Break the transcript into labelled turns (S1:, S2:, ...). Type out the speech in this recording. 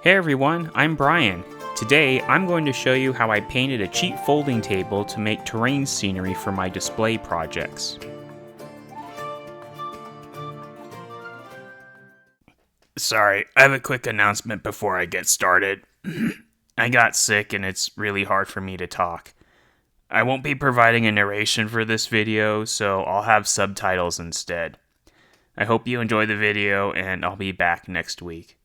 S1: Hey everyone, I'm Brian. Today I'm going to show you how I painted a cheap folding table to make terrain scenery for my display projects. Sorry, I have a quick announcement before I get started. I got sick and it's really hard for me to talk. I won't be providing a narration for this video, so I'll have subtitles instead. I hope you enjoy the video and I'll be back next week.